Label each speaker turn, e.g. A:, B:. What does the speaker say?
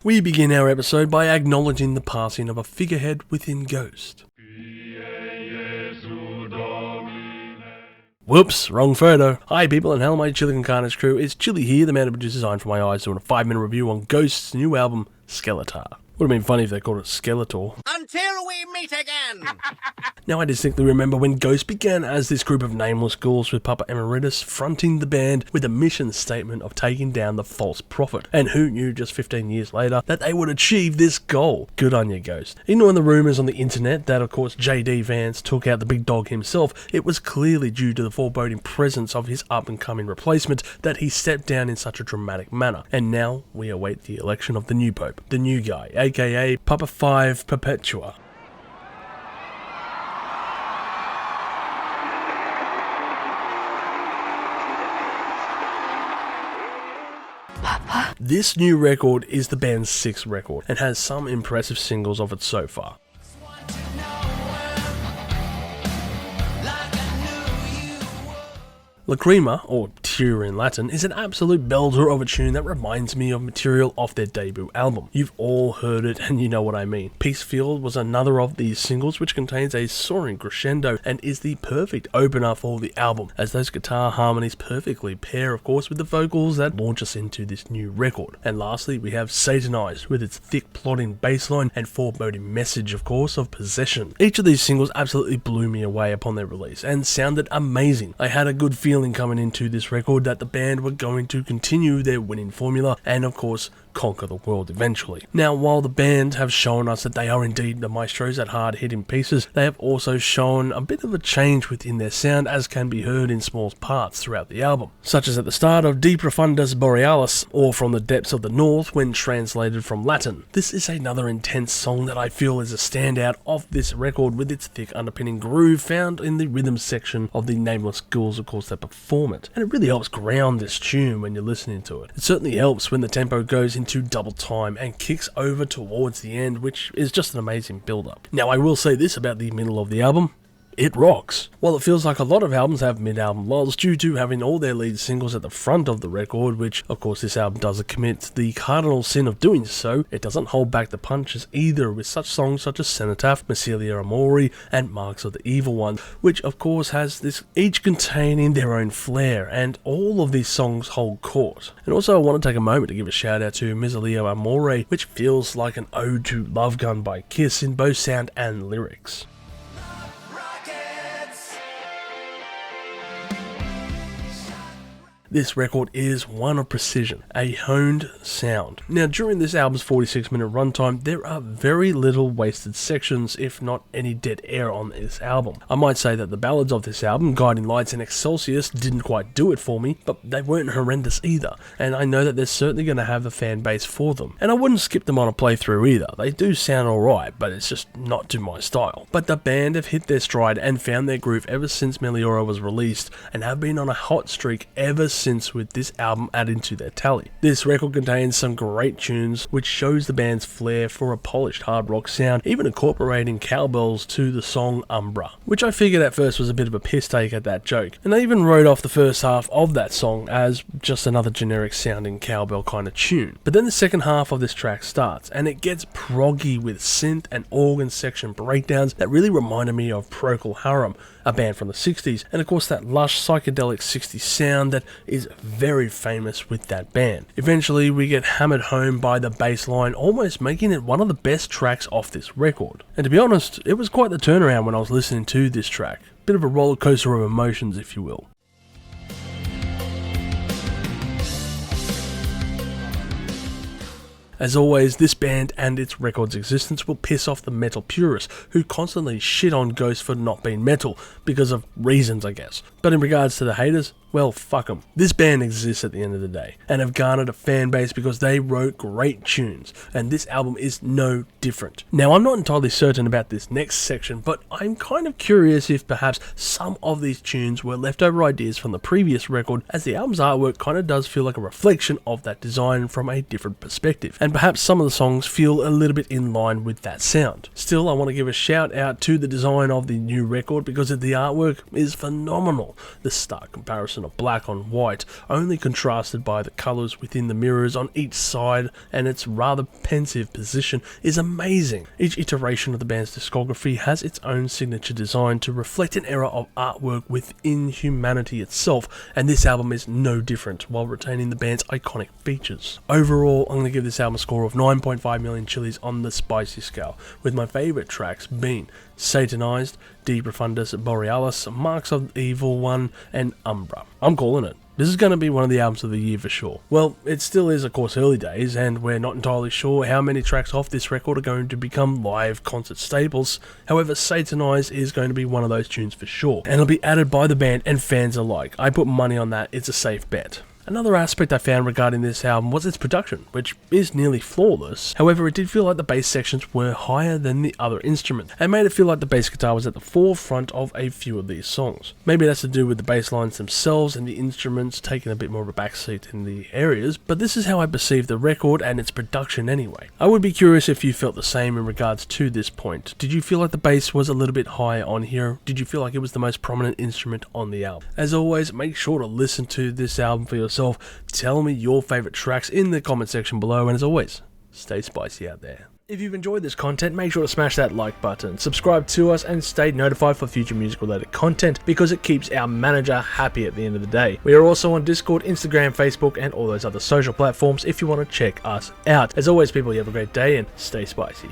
A: We begin our episode by acknowledging the passing of a figurehead within Ghost. Whoops, wrong photo. Hi people and hello my Chili Con Carnage crew, it's Chili here, the man who produces Iron for My Eyes, doing a 5-minute review on Ghost's new album, Skeleta. Would have been funny if they called it Skeletor.
B: Until we meet again!
A: Now I distinctly remember when Ghost began as this group of nameless ghouls with Papa Emeritus fronting the band with a mission statement of taking down the false prophet. And who knew just 15 years later that they would achieve this goal? Good on you, Ghost. Ignoring the rumours on the internet that of course JD Vance took out the big dog himself, it was clearly due to the foreboding presence of his up and coming replacement that he stepped down in such a dramatic manner. And now we await the election of the new pope, the new guy, aka Papa V Perpetua. This new record is the band's 6th record and has some impressive singles of it so far. Lacrima, or Tear in Latin, is an absolute belter of a tune that reminds me of material off their debut album. You've all heard it and you know what I mean. Peacefield was another of these singles which contains a soaring crescendo and is the perfect opener for the album, as those guitar harmonies perfectly pair of course with the vocals that launch us into this new record. And lastly we have Satanized with its thick plotting bassline and foreboding message of course of possession. Each of these singles absolutely blew me away upon their release and sounded amazing. I had a good feeling coming into this record that the band were going to continue their winning formula and of course conquer the world eventually. Now while the band have shown us that they are indeed the maestros at hard hitting pieces, they have also shown a bit of a change within their sound as can be heard in small parts throughout the album, such as at the start of De Profundis Borealis, or From the Depths of the North when translated from Latin. This is another intense song that I feel is a standout of this record with its thick underpinning groove found in the rhythm section of the nameless ghouls of course that perform it, and it really helps ground this tune when you're listening to it. It certainly helps when the tempo goes into double time and kicks over towards the end, which is just an amazing build-up. Now I will say this about the middle of the album: it rocks. While it feels like a lot of albums have mid-album lulls due to having all their lead singles at the front of the record, which of course this album does commit the cardinal sin of doing so, it doesn't hold back the punches either with such songs such as Cenotaph, Mycelia Amori and Marks of the Evil One, which of course has this each containing their own flair, and all of these songs hold court. And also I want to take a moment to give a shout out to Mycelia Amori, which feels like an ode to Love Gun by Kiss in both sound and lyrics. This record is one of precision, a honed sound. Now during this album's 46-minute runtime, there are very little wasted sections, if not any dead air on this album. I might say that the ballads of this album, Guiding Lights and Excelsius, didn't quite do it for me, but they weren't horrendous either, and I know that they're certainly going to have a fan base for them. And I wouldn't skip them on a playthrough either. They do sound alright, but it's just not to my style. But the band have hit their stride and found their groove ever since Meliora was released, and have been on a hot streak ever since, with this album added to their tally. This record contains some great tunes which shows the band's flair for a polished hard rock sound, even incorporating cowbells to the song Umbra, which I figured at first was a bit of a piss take at that joke, and I even wrote off the first half of that song as just another generic sounding cowbell kind of tune. But then the second half of this track starts and it gets proggy with synth and organ section breakdowns that really reminded me of Procol Harum, a band from the 60s, and of course that lush psychedelic 60s sound that is very famous with that band. Eventually we get hammered home by the bass line, almost making it one of the best tracks off this record. And to be honest, it was quite the turnaround when I was listening to this track. Bit of a roller coaster of emotions, if you will. As always, this band and its record's existence will piss off the metal purists who constantly shit on Ghost for not being metal, because of reasons I guess. But in regards to the haters, well, fuck them. This band exists at the end of the day, and have garnered a fan base because they wrote great tunes, and this album is no different. Now, I'm not entirely certain about this next section, but I'm kind of curious if perhaps some of these tunes were leftover ideas from the previous record, as the album's artwork kind of does feel like a reflection of that design from a different perspective, and perhaps some of the songs feel a little bit in line with that sound. Still, I want to give a shout out to the design of the new record because the artwork is phenomenal. The stark comparison in a black on white, only contrasted by the colours within the mirrors on each side, and its rather pensive position is amazing. Each iteration of the band's discography has its own signature design to reflect an era of artwork within humanity itself, and this album is no different while retaining the band's iconic features. Overall, I'm going to give this album a score of 9.5 million chilies on the spicy scale, with my favourite tracks being Satanized, De Profundis Borealis, Marks of the Evil One, and Umbra. I'm calling it. This is going to be one of the albums of the year for sure. Well, it still is of course early days, and we're not entirely sure how many tracks off this record are going to become live concert staples. However, Satanized is going to be one of those tunes for sure, and it'll be added by the band and fans alike. I put money on that, it's a safe bet. Another aspect I found regarding this album was its production, which is nearly flawless. However, it did feel like the bass sections were higher than the other instruments, and made it feel like the bass guitar was at the forefront of a few of these songs. Maybe that's to do with the bass lines themselves and the instruments taking a bit more of a backseat in the areas, but this is how I perceive the record and its production anyway. I would be curious if you felt the same in regards to this point. Did you feel like the bass was a little bit higher on here? Did you feel like it was the most prominent instrument on the album? As always, make sure to listen to this album for yourself. Tell me your favourite tracks in the comment section below, and as always, stay spicy out there. If you've enjoyed this content, make sure to smash that like button, subscribe to us, and stay notified for future music related content, because it keeps our manager happy at the end of the day. We are also on Discord, Instagram, Facebook, and all those other social platforms if you want to check us out. As always, people, you have a great day and stay spicy.